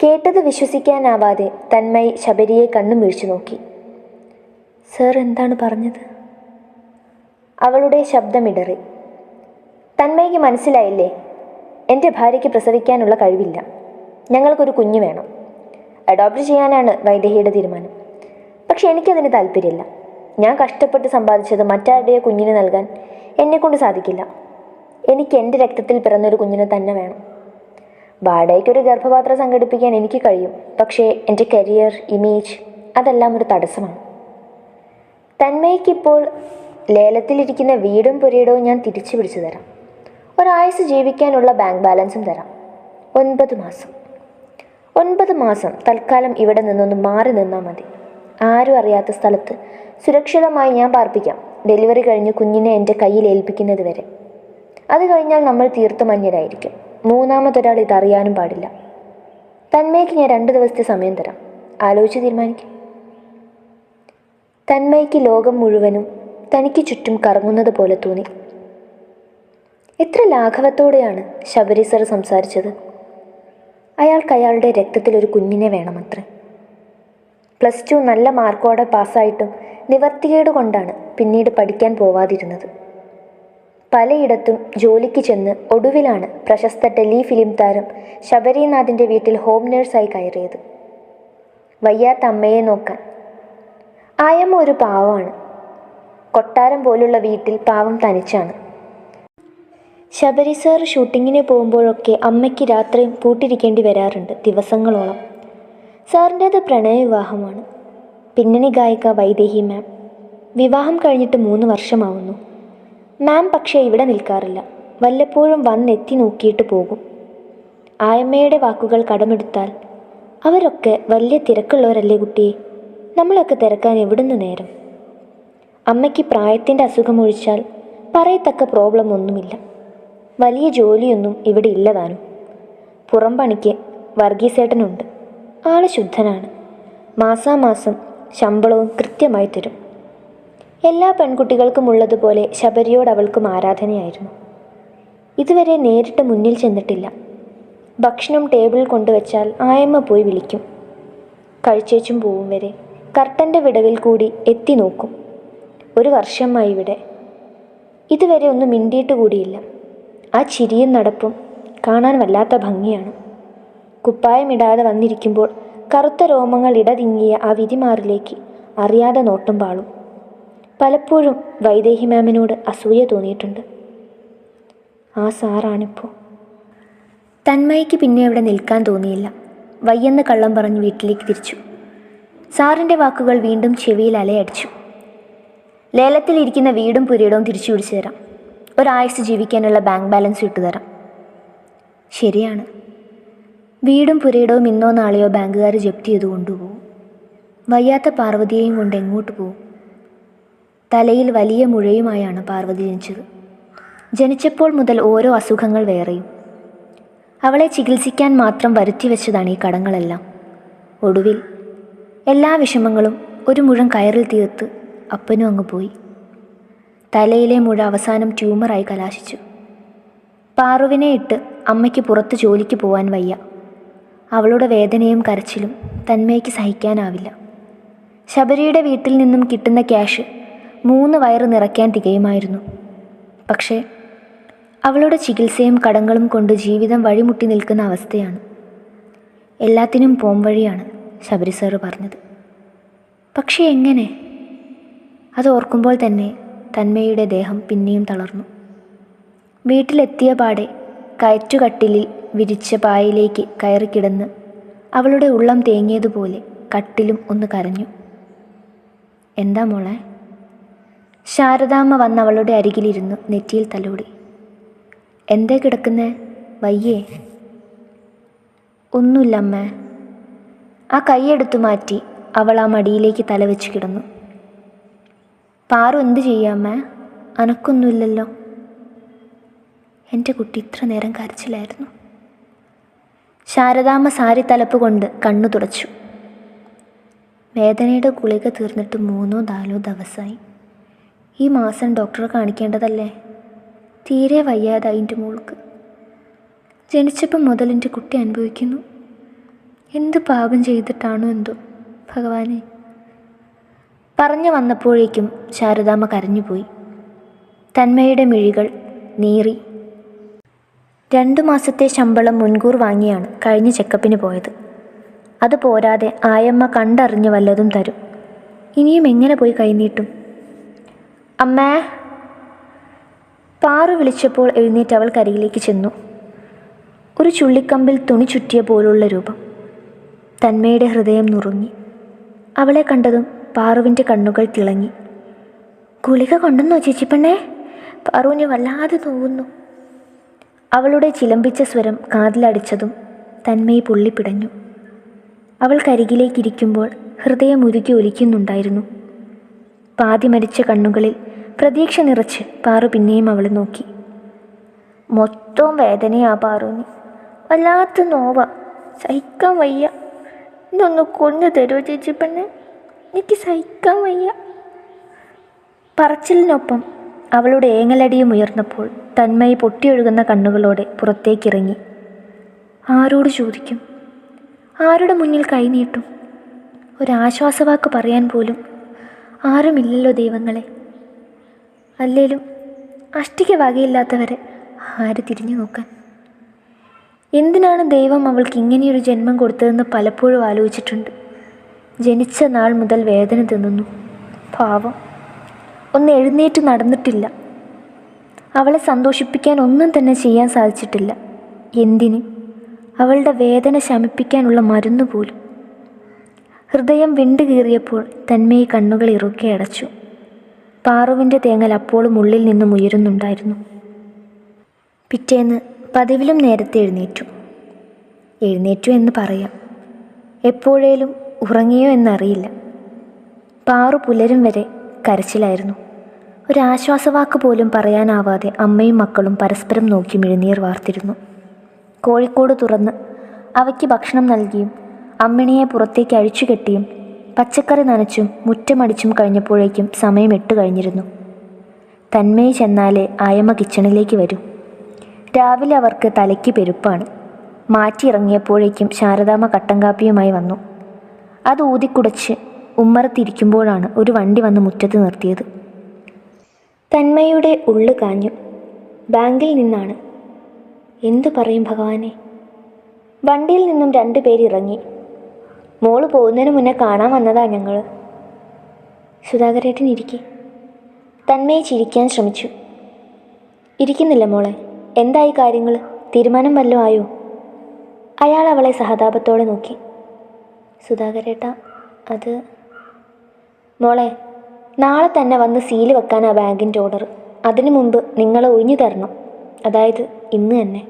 കേട്ടത് വിശ്വസിക്കാനാവാതെ തന്മയി ശബരിയെ കണ്ണും വീഴ്ചു നോക്കി. സർ എന്താണ് പറഞ്ഞത്? അവളുടെ ശബ്ദമിടറി. തന്മയ്ക്ക് മനസ്സിലായില്ലേ? എൻ്റെ ഭാര്യയ്ക്ക് പ്രസവിക്കാനുള്ള കഴിവില്ല. ഞങ്ങൾക്കൊരു കുഞ്ഞു വേണം. അഡോപ്റ്റ് ചെയ്യാനാണ് വൈദേഹിയുടെ തീരുമാനം. പക്ഷെ എനിക്കതിന് താല്പര്യമില്ല. ഞാൻ കഷ്ടപ്പെട്ട് സമ്പാദിച്ചത് മറ്റാരുടെയോ കുഞ്ഞിന് നൽകാൻ എന്നെക്കൊണ്ട് സാധിക്കില്ല. എനിക്ക് എൻ്റെ രക്തത്തിൽ പിറന്നൊരു കുഞ്ഞിനെ തന്നെ വേണം. വാടകയ്ക്കൊരു ഗർഭപാത്രം സംഘടിപ്പിക്കാൻ എനിക്ക് കഴിയും. പക്ഷേ എൻ്റെ കരിയർ, ഇമേജ് അതെല്ലാം ഒരു തടസ്സമാണ്. തന്മയ്ക്കിപ്പോൾ ലേലത്തിലിരിക്കുന്ന വീടും പുരയിടവും ഞാൻ തിരിച്ചു പിടിച്ചു തരാം. ഒരായുസ് ജീവിക്കാനുള്ള ബാങ്ക് ബാലൻസും തരാം. 9 മാസം. 9 മാസം തൽക്കാലം ഇവിടെ നിന്നൊന്ന് മാറി നിന്നാൽ മതി. ആരും അറിയാത്ത സ്ഥലത്ത് സുരക്ഷിതമായി ഞാൻ പാർപ്പിക്കാം. ഡെലിവറി കഴിഞ്ഞ് കുഞ്ഞിനെ എൻ്റെ കയ്യിൽ ഏൽപ്പിക്കുന്നത് വരെ. അത് കഴിഞ്ഞാൽ നമ്മൾ തീർത്തും അന്യരായിരിക്കും. മൂന്നാമതൊരാൾ ഇതറിയാനും പാടില്ല. തന്മയ്ക്ക് ഞാൻ 2 ദിവസത്തെ സമയം തരാം. ആലോചിച്ച് തീരുമാനിക്കും. തന്മയ്ക്ക് ലോകം മുഴുവനും തനിക്ക് ചുറ്റും കറങ്ങുന്നത് പോലെ തോന്നി. എത്ര ലാഘവത്തോടെയാണ് ശബരി സർ സംസാരിച്ചത്. അയാൾക്ക് അയാളുടെ രക്തത്തിലൊരു കുഞ്ഞിനെ വേണമത്രേ. +2 നല്ല മാർക്കോടെ പാസ്സായിട്ടും നിവർത്തികേട് കൊണ്ടാണ് പിന്നീട് പഠിക്കാൻ പോവാതിരുന്നത്. പലയിടത്തും ജോലിക്ക് ചെന്ന് ഒടുവിലാണ് പ്രശസ്ത ടെലിഫിലിം താരം ശബരിനാഥിൻ്റെ വീട്ടിൽ ഹോം നേഴ്സായി കയറിയത്. വയ്യാത്ത അമ്മയെ നോക്കാൻ. ആയമ്മ ഒരു പാവമാണ്. കൊട്ടാരം പോലുള്ള വീട്ടിൽ പാവം തനിച്ചാണ്. ശബരി സാർ ഷൂട്ടിങ്ങിന് പോകുമ്പോഴൊക്കെ അമ്മയ്ക്ക് രാത്രിയും പൂട്ടിരിക്കേണ്ടി വരാറുണ്ട് ദിവസങ്ങളോളം. സാറിൻ്റേത് പ്രണയവിവാഹമാണ്. പിന്നണി ഗായിക വൈദേഹി മാം. വിവാഹം കഴിഞ്ഞിട്ട് 3 വർഷമാവുന്നു. മാം പക്ഷേ ഇവിടെ നിൽക്കാറില്ല. വല്ലപ്പോഴും വന്നെത്തി നോക്കിയിട്ട് പോകും. ആയമ്മയുടെ വാക്കുകൾ കടമെടുത്താൽ, അവരൊക്കെ വലിയ തിരക്കുള്ളവരല്ലേ കുട്ടിയെ, നമ്മളൊക്കെ തിരക്കാൻ എവിടുന്ന് നേരം. അമ്മയ്ക്ക് പ്രായത്തിൻ്റെ അസുഖമൊഴിച്ചാൽ പറയത്തക്ക പ്രോബ്ലം ഒന്നുമില്ല. വലിയ ജോലിയൊന്നും ഇവിടെ ഇല്ലതാനും. പുറം പണിക്ക് വർഗീസേട്ടനുണ്ട്. ആള് ശുദ്ധനാണ്. മാസാമാസം ശമ്പളവും കൃത്യമായി തരും. എല്ലാ പെൺകുട്ടികൾക്കും ഉള്ളതുപോലെ ശബരിയോട് അവൾക്കും ആരാധനയായിരുന്നു. ഇതുവരെ നേരിട്ട് മുന്നിൽ ചെന്നിട്ടില്ല. ഭക്ഷണം ടേബിളിൽ കൊണ്ടുവച്ചാൽ ആയമ്മ പോയി വിളിക്കും. കഴിച്ചേച്ചും പോവും വരെ കർട്ടൻ്റെ വിടവിൽ കൂടി എത്തി നോക്കും. 1 വർഷമായി ഇവിടെ. ഇതുവരെ ഒന്നും മിണ്ടിയിട്ട് കൂടിയില്ല. ആ ചിരിയും നടപ്പും കാണാൻ വല്ലാത്ത ഭംഗിയാണ്. കുപ്പായമിടാതെ വന്നിരിക്കുമ്പോൾ കറുത്ത രോമങ്ങൾ ഇടതിങ്ങിയ ആ വിധിമാറിലേക്ക് അറിയാതെ നോട്ടം പാളും. പലപ്പോഴും വൈദേഹി മാമിനോട് അസൂയ തോന്നിയിട്ടുണ്ട്. ആ സാറാണിപ്പോൾ. തന്മയ്ക്ക് പിന്നെ അവിടെ നിൽക്കാൻ തോന്നിയില്ല. വയ്യെന്ന് കള്ളം പറഞ്ഞ് വീട്ടിലേക്ക് തിരിച്ചു. സാറിൻ്റെ വാക്കുകൾ വീണ്ടും ചെവിയിൽ അലയടിച്ചു. ലേലത്തിലിരിക്കുന്ന വീടും പുരയിടവും തിരിച്ചു പിടിച്ചു തരാം. ഒരായുസ് ജീവിക്കാനുള്ള ബാങ്ക് ബാലൻസ് ഇട്ടുതരാം. ശരിയാണ്. വീടും പുരയിടവും ഇന്നോ നാളെയോ ബാങ്കുകാർ ജപ്തി ചെയ്ത് കൊണ്ടുപോകും. വയ്യാത്ത പാർവതിയെയും കൊണ്ട് എങ്ങോട്ട് പോകും? തലയിൽ വലിയ മുഴയുമായാണ് പാർവതി ജനിച്ചത്. ജനിച്ചപ്പോൾ മുതൽ ഓരോ അസുഖങ്ങൾ വേറെയും. അവളെ ചികിത്സിക്കാൻ മാത്രം വരുത്തി വെച്ചതാണ് ഈ കടങ്ങളെല്ലാം. ഒടുവിൽ എല്ലാ വിഷമങ്ങളും ഒരു മുഴം കയറിൽ തീർത്ത് അപ്പനും അങ്ങ് പോയി. തലയിലെ മുഴ അവസാനം ട്യൂമറായി കലാശിച്ചു. പാറുവിനെ ഇട്ട് അമ്മയ്ക്ക് പുറത്ത് ജോലിക്ക് പോവാൻ വയ്യ. അവളുടെ വേദനയും കരച്ചിലും തന്മയ്ക്ക് സഹിക്കാനാവില്ല. ശബരിയുടെ വീട്ടിൽ നിന്നും കിട്ടുന്ന ക്യാഷ് 3 വയറ് നിറയ്ക്കാൻ തികയുമായിരുന്നു. പക്ഷേ അവളുടെ ചികിത്സയും കടങ്ങളും കൊണ്ട് ജീവിതം വഴിമുട്ടി നിൽക്കുന്ന അവസ്ഥയാണ്. എല്ലാത്തിനും പോംവഴിയാണ് ശബരി സാറ് പറഞ്ഞത്. പക്ഷേ എങ്ങനെ? അത് ഓർക്കുമ്പോൾ തന്നെ തന്മയുടെ ദേഹം പിന്നെയും തളർന്നു. വീട്ടിലെത്തിയ പാടെ കയറ്റുകട്ടിലിൽ വിരിച്ച പായയിലേക്ക് കയറിക്കിടന്ന് അവളുടെ ഉള്ളം തേങ്ങിയതുപോലെ കട്ടിലും ഒന്ന് കരഞ്ഞു. എന്താ മോളെ? ശാരദാമ്മ വന്ന് അവളുടെ അരികിലിരുന്നു നെറ്റിയിൽ തലോടി. എന്തേ കിടക്കുന്നേ? വയ്യേ? ഒന്നുമില്ല അമ്മേ. ആ കൈയെടുത്തു മാറ്റി അവൾ ആ മടിയിലേക്ക് തലവെച്ച് കിടന്നു. പാറു എന്ത് ചെയ്യാമ്മേ? അനക്കൊന്നുമില്ലല്ലോ. എൻ്റെ കുട്ടി ഇത്ര നേരം കരച്ചിലായിരുന്നു. ശാരദാമ്മ സാരി തലപ്പ് കൊണ്ട് കണ്ണു തുടച്ചു. വേദനയുടെ ഗുളിക തീർന്നിട്ട് 3-4 ദിവസമായി. ഈ മാസം ഡോക്ടറെ കാണിക്കേണ്ടതല്ലേ? തീരെ വയ്യാതായി എൻ്റെ മോൾക്ക്. ജനിച്ചപ്പം മുതൽ എൻ്റെ കുട്ടി അനുഭവിക്കുന്നു. എന്ത് പാപം ചെയ്തിട്ടാണോ എന്തോ ഭഗവാനെ. പറഞ്ഞു വന്നപ്പോഴേക്കും ശാരദാമ്മ കരഞ്ഞുപോയി. തന്മയുടെ മിഴികൾ നീറി. 2 മാസത്തെ ശമ്പളം മുൻകൂർ വാങ്ങിയാണ് കഴിഞ്ഞ ചെക്കപ്പിന് പോയത്. അത് പോരാതെ ആയമ്മ കണ്ടറിഞ്ഞ് വല്ലതും തരും. ഇനിയും എങ്ങനെ പോയി കൈനീട്ടും? അമ്മേ. പാറു വിളിച്ചപ്പോൾ എഴുന്നേറ്റ് അവൾ കരികിലേക്ക് ചെന്നു. ഒരു ചുള്ളിക്കമ്പിൽ തുണി ചുറ്റിയ പോലുള്ള രൂപം. തന്മയുടെ ഹൃദയം നുറുങ്ങി. അവളെ കണ്ടതും പാറുവിൻ്റെ കണ്ണുകൾ തിളങ്ങി. ഗുളിക കൊണ്ടെന്നോ ചേച്ചിപ്പെണ്ണേ? പാറുവിന് വല്ലാതെ നോവുന്നു. അവളുടെ ചിലമ്പിച്ച സ്വരം കാതിലടിച്ചതും തന്മയെ പൊള്ളിപ്പിടഞ്ഞു. അവൾ കരികിലേക്കിരിക്കുമ്പോൾ ഹൃദയം ഉരുകി ഒലിക്കുന്നുണ്ടായിരുന്നു. പാതി മരിച്ച കണ്ണുകളിൽ പ്രതീക്ഷ നിറച്ച് പാറു പിന്നെയും അവളെ നോക്കി. മൊത്തം വേദനയാ പാറുവിന്, വല്ലാത്ത നോവ, സഹിക്കാൻ വയ്യ. ഇതൊന്ന് കൊന്നു തരുമോ ചേച്ചിപ്പെണ്ണെ? എനിക്ക് സഹിക്കാൻ വയ്യ. പറച്ചിലിനൊപ്പം അവളുടെ ഏങ്ങലടിയും ഉയർന്നപ്പോൾ തന്മയി പൊട്ടിയൊഴുകുന്ന കണ്ണുകളോടെ പുറത്തേക്കിറങ്ങി. ആരോട് ചോദിക്കും? ആരുടെ മുന്നിൽ കൈനീട്ടും? ഒരാശ്വാസവാക്ക് പറയാൻ പോലും ആരുമില്ലല്ലോ ദൈവങ്ങളെ. അല്ലേലും അഷ്ടിക്ക് വകയില്ലാത്തവരെ ആര് തിരിഞ്ഞു നോക്കാൻ? എന്തിനാണ് ദൈവം അവൾക്ക് ഇങ്ങനെയൊരു ജന്മം കൊടുത്തതെന്ന് പലപ്പോഴും ആലോചിച്ചിട്ടുണ്ട്. ജനിച്ച നാൾ മുതൽ വേദന തിന്നുന്നു. പാവം, ഒന്ന് എഴുന്നേറ്റ് നടന്നിട്ടില്ല. അവളെ സന്തോഷിപ്പിക്കാൻ ഒന്നും തന്നെ ചെയ്യാൻ സാധിച്ചിട്ടില്ല. എന്തിന്? അവളുടെ വേദന ശമിപ്പിക്കാനുള്ള മരുന്ന് പോലും. ഹൃദയം വിണ്ടുകീറിയപ്പോൾ തന്മയെ കണ്ണുകൾ ഇറുക്കെ അടച്ചു. പാറുവിൻ്റെ തേങ്ങൽ അപ്പോഴും ഉള്ളിൽ നിന്നും ഉയരുന്നുണ്ടായിരുന്നു. പിറ്റേന്ന് പതിവിലും നേരത്തെ എഴുന്നേറ്റു എന്ന് പറയാം. എപ്പോഴേലും ഉറങ്ങിയോ എന്നറിയില്ല. പാറു പുലരും വരെ കരച്ചിലായിരുന്നു. ഒരാശ്വാസവാക്ക് പോലും പറയാനാവാതെ അമ്മയും മക്കളും പരസ്പരം നോക്കി മിഴുനീർ വാർത്തിരുന്നു. കോഴിക്കോട് തുറന്ന് അവയ്ക്ക് ഭക്ഷണം നൽകിയും അമ്മിണിയെ പുറത്തേക്ക് അഴിച്ചുകെട്ടിയും പച്ചക്കറി നനച്ചും മുറ്റമടിച്ചും കഴിഞ്ഞപ്പോഴേക്കും സമയം 8 കഴിഞ്ഞിരുന്നു. തന്മയെ ചെന്നാലേ ആയമ്മ കിച്ചണിലേക്ക് വരൂ. രാവിലെ അവർക്ക് തലയ്ക്ക് പെരുപ്പാണ്. മാറ്റിയിറങ്ങിയപ്പോഴേക്കും ശാരദാമ്മ കട്ടൻ കാപ്പിയുമായി വന്നു. അത് ഊതിക്കുടച്ച് ഉമ്മറത്തിരിക്കുമ്പോഴാണ് ഒരു വണ്ടി വന്ന് മുറ്റത്ത് നിർത്തിയത്. തന്മയുടെ ഉള്ളു കാഞ്ഞു. ബാങ്കിൽ നിന്നാണ്. എന്തു പറയും ഭഗവാനെ? വണ്ടിയിൽ നിന്നും 2 പേരിറങ്ങി. മോള് പോകുന്നതിന് മുന്നേ കാണാൻ വന്നതാ ഞങ്ങൾ. സുധാകരേട്ടൻ ഇരിക്കെ. തന്മയെ ചിരിക്കാൻ ശ്രമിച്ചു. ഇരിക്കുന്നില്ല മോളെ, എന്തായി കാര്യങ്ങൾ? തീരുമാനം വല്ലതും ആയോ? അയാൾ അവളെ സഹതാപത്തോടെ നോക്കി. സുധാകരേട്ട, അത് മോളെ, നാളെ തന്നെ വന്ന് സീല് വെക്കാനാ ബാങ്കിൻ്റെ ഓർഡർ. അതിനു മുമ്പ് നിങ്ങളെ ഒഴിഞ്ഞു തരണം. അതായത് ഇന്ന് തന്നെ.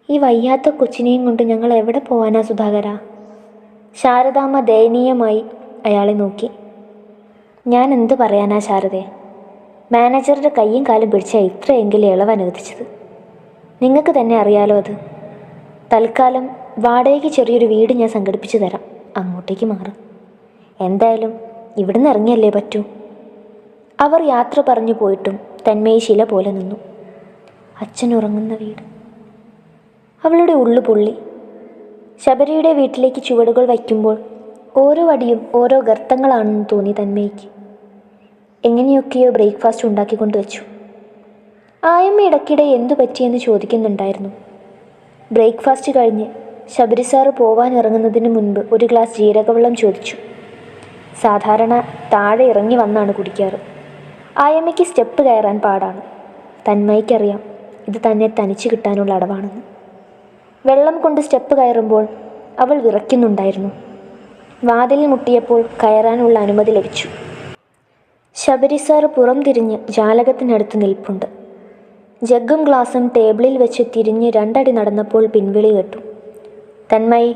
ഈ വയ്യാത്ത കൊച്ചിനെയും കൊണ്ട് ഞങ്ങൾ എവിടെ പോവാനാ സുധാകര? ശാരദാമ്മ ദയനീയമായി അയാളെ നോക്കി. ഞാൻ എന്ത് പറയാനാ ശാരദേ? മാനേജറുടെ കയ്യും കാലും പിടിച്ചാൽ ഇത്രയെങ്കിലും ഇളവ് അനുവദിച്ചത്. നിങ്ങൾക്ക് തന്നെ അറിയാലോ അത്. തൽക്കാലം വാടകയ്ക്ക് ചെറിയൊരു വീട് ഞാൻ സംഘടിപ്പിച്ചു തരാം. അങ്ങോട്ടേക്ക് മാറും. എന്തായാലും ഇവിടുന്ന് ഇറങ്ങിയല്ലേ പറ്റൂ. അവർ യാത്ര പറഞ്ഞു പോയിട്ടും തന്മയെ ശില പോലെ നിന്നു. അച്ഛൻ ഉറങ്ങുന്ന വീട്. അവളുടെ ഉള്ളു പൊള്ളി. ശബരിയുടെ വീട്ടിലേക്ക് ചുവടുകൾ വയ്ക്കുമ്പോൾ ഓരോ അടിയും ഓരോ ഗർത്തങ്ങളാണെന്ന് തോന്നി തന്മയ്ക്ക്. എങ്ങനെയൊക്കെയോ ബ്രേക്ക്ഫാസ്റ്റ് ഉണ്ടാക്കിക്കൊണ്ട് വെച്ചു. ആയമ്മ ഇടയ്ക്കിടെ എന്തു പറ്റിയെന്ന് ചോദിക്കുന്നുണ്ടായിരുന്നു. ബ്രേക്ക്ഫാസ്റ്റ് കഴിഞ്ഞ് ശബരി സാറ് പോവാനിറങ്ങുന്നതിന് മുൻപ് ഒരു ഗ്ലാസ് ജീരകവെള്ളം ചോദിച്ചു. സാധാരണ താഴെ ഇറങ്ങി വന്നാണ് കുടിക്കാറ്. ആയമ്മയ്ക്ക് സ്റ്റെപ്പ് കയറാൻ പാടാണ്. തന്മയ്ക്കറിയാം ഇത് തന്നെ തനിച്ച് കിട്ടാനുള്ള അടവാണെന്ന്. വെള്ളം കൊണ്ട് സ്റ്റെപ്പ് കയറുമ്പോൾ അവൾ വിറയ്ക്കുന്നുണ്ടായിരുന്നു. വാതിലിൽ മുട്ടിയപ്പോൾ കയറാനുള്ള അനുമതി ലഭിച്ചു. ശബരി സാർ പുറം തിരിഞ്ഞ് ജാലകത്തിനടുത്ത് നിൽപ്പുണ്ട്. ജഗ്ഗും ഗ്ലാസും ടേബിളിൽ വെച്ച് തിരിഞ്ഞ് 2 അടി നടന്നപ്പോൾ പിൻവിളി കേട്ടു. തന്മയി.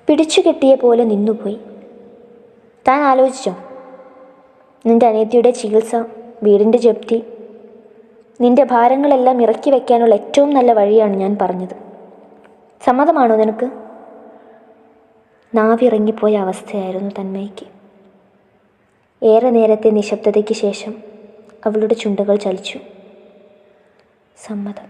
പിടിച്ചു കെട്ടിയ പോലെ നിന്നുപോയി. താൻ ആലോചിച്ചോ? നിന്റെ അനിയത്തിയുടെ ചികിത്സ, വീടിൻ്റെ ജപ്തി, നിന്റെ ഭാരങ്ങളെല്ലാം ഇറക്കി വയ്ക്കാനുള്ള ഏറ്റവും നല്ല വഴിയാണ് ഞാൻ പറഞ്ഞത്. സമ്മതമാണോ നിനക്ക്? നാവിറങ്ങിപ്പോയ അവസ്ഥയായിരുന്നു തന്മയ്ക്ക്. ഏറെ നേരത്തെ നിശബ്ദതയ്ക്ക് ശേഷം അവളുടെ ചുണ്ടുകൾ ചലിച്ചു. സമ്മതം.